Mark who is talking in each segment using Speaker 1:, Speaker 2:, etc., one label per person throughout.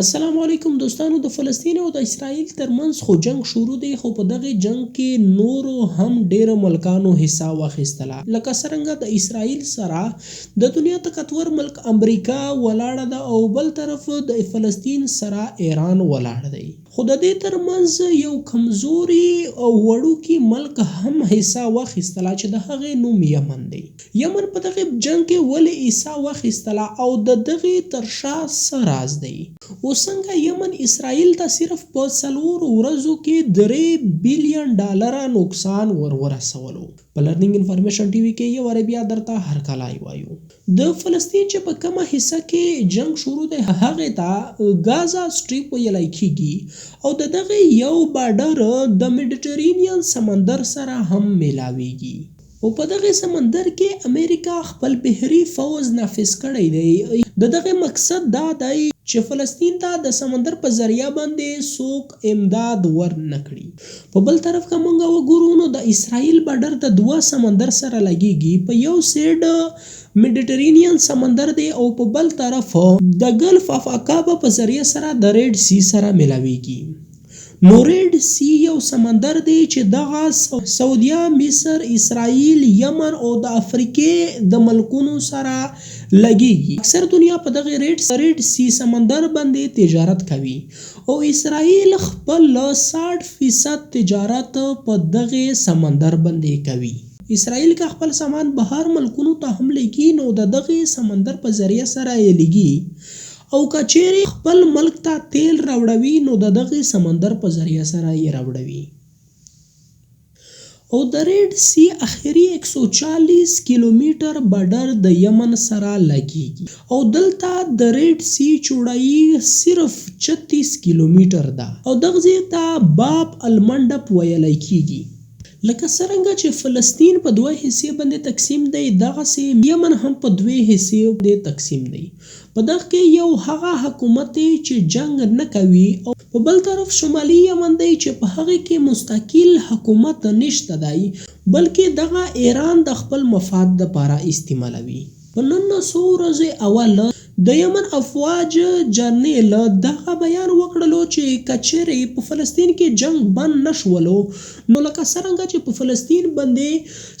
Speaker 1: السلام علیکم دوستانو. د فلسطین او د اسرائیل ترمنځ خو جنگ شروع دی، خو په دغه جنگ کې نورو هم ډیرو ملکانو حصہ واخیستله. لکه څرنګه د اسرائیل سره د دنیا طاقتور ملک امریکا ولاړه ده او بل طرف د فلسطین سره ایران ولاړ دی. خو د دې ترمنځ یو کمزوري او وړوکی ملک هم حصہ واخیستله چې د هغې نوم یمن دی. یمن په دغه جنگ کې ولې حصہ واخیستله او د دغې تر شا څه راز دی؟ اوس څنګه یمن اسرائیل ته صرف په 4 ورځو کې $3 بلین نقصان ورسولو. په لرنینګ انفارمیشن ټي وي کې یو واره بیا درته هرکلی وایو. د فلسطین چې په کومه حصه کې جنگ شروع دی هغې ته غازا سټریپ ویلی کیږي او د دغه یو بارډر د میډیټرینین سمندر سره هم میلاویږي. او په دغه سمندر کې امریکا خپل بحري فوز نافذ کړی دی. د دغه مقصد دا دی چې فلسطین ته د سمندر په ذریعہ باندې څوک امداد ورنه کړي. په بل طرف که موږ وګورو نو د اسرائیل بارډر د 2 سمندر سره لګیږي. په یو سیډ میډیټرینین سمندر دی او په بل طرف د ګلف اف عقابه په ذریعہ سره د ریډ سی سره ملاویږي. نو ریډ سی یو سمندر دی چې دغه سعودیه، مصر، اسرائیل، یمن او د افریقې د ملکونو سره لګیږي. اکثر دنیا په دغه ریډ سی سمندر باندې تجارت کوي او اسرائیل خپل 60% تجارت په دغه سمندر باندې کوي. اسرائیل که خپل سامان بهر ملکونو ته هم لګي نو د دغه سمندر په ذریعہ سره یې لګي او که چیرې خپل ملک ته تیل راوړوي نو د دغه سمندر په ذریعہ سره یې راوړوي. او د ریډ سی اخري 140 کیلومتر بارډر د یمن سره لګیږي او دلته د ریډ سی چوړایي صرف 36 کیلومتر ده او دغه ځای ته باب المندب ویلی کیږي. لکه څرنګه چې فلسطین په 2 حصې باندې تقسیم دی دغسې یمن هم په 2 حصې باندې تقسیم دی. په دغه کې یو هغه حکومت دی چې جنگ نه کوي او په بل طرف شمالي یمن دی چې په هغه کې مستقل حکومت نشته دی بلکې دغه ایران د خپل مفاد لپاره استعمالوي. په 1900 ورځې اول د یمن افواج جنرال دغه بیان وکړلو چې کچېرې په فلسطین کې جنگ بند نشولو نو لکه څرنګه چې په فلسطین باندې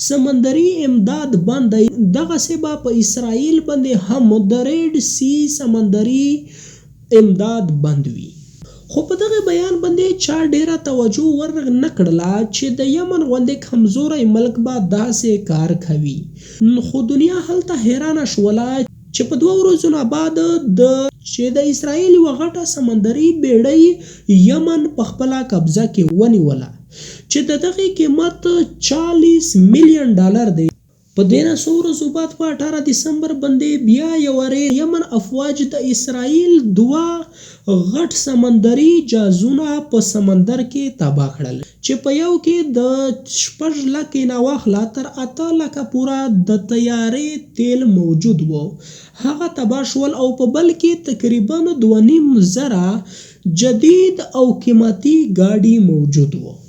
Speaker 1: سمندري امداد بند دی دغسې به په اسرائیل باندې هم د ریډ سی سمندري امداد بند وي. خو په دغه بیان باندې چا ډیره توجه ور نه کړله چې د یمن غوندې کمزوری ملک به داسې کار کوي. خو دنیا هلته حیرانه شوله چې په 2 ورځو بعد د اسرائیل یوه غټه سمندري بیړۍ یمن په خپله قبضه کې ونیوله چې د دغې قیمت $40 ملیون دی. په 1300 ورځو بعد په 18 دسمبر باندې بیا یوارې یمن افواج د اسرائیل 2 غټ سمندري جهازونه په سمندر کې تباه کړل چې په یو کې د 6 لکه نه واخله تر 8 لکه پوره د طیارې تیل موجود و هغه تباه شول او په بل کې تقریبا 2.5 زره جدید او قیمتي ګاډي موجود و.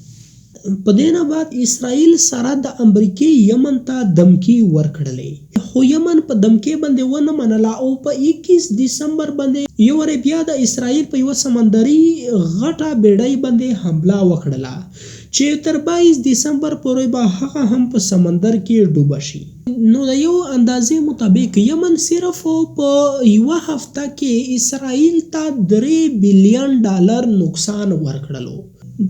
Speaker 1: په دې نه بعد اسرائیل سره د امریکې یمن ته دمکي ورکړلې خو یمن په دمکې باندې ونه منله او په 21 دسمبر باندې یو وارې بیا د اسرائیل په یوه سمندري غټه بیړۍ باندې حمله وکړله چې تر 22 دسمبر پورې به هغه هم په سمندر کې ډوبه شي. نو د یو اندازې مطابق یمن صرف په یوه هفته کې اسرائیل ته $3 بلین نقصان ورکړلو.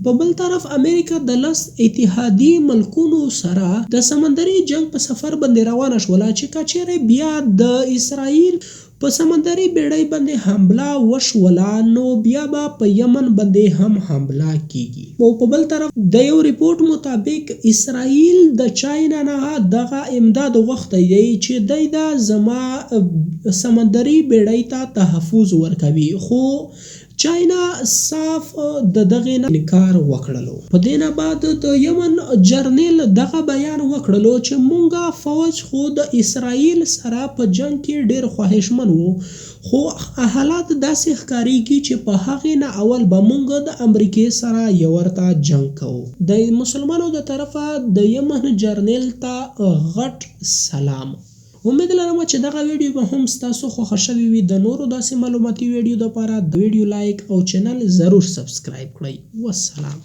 Speaker 1: په بل طرف امریکا د 10 اتحادي ملکونو سره د سمندري جنگ په سفر باندې روانه شوله چې کچېرې بیا د اسرائیل په سمندري بیړۍ باندې حمله وشوله نو بیا به په یمن باندې هم حمله کیږي. او په بل طرف د یو ریپورت مطابق اسرائیل د چاینا نه دغه امداد غوښتی دی چې دی دا زما سمندري بیړۍ ته تحفظ ورکوي خو چاینا صاف د دغه نه انکار وکړلو. په دې نه بعد د یمن جرنیل دغه بیان وکړلو چې مونږه فوج خو د اسرائیل سره په جنگ کې ډیر خواهشمن وو خو حالات داسې ښکاریږي چې په هغې نه اول به مونږ د امریکې سره یو ورته جنگ کوو. د مسلمانو د طرفه د یمن جرنیل ته غټ سلام. امید لرم چې دغه ویډیو به هم ستاسو خوښه شوې وي. د نورو داسې معلوماتي ویډیو لپاره د ویډیو لایک او چینل ضرور سبسکرایب کړئ. والسلام.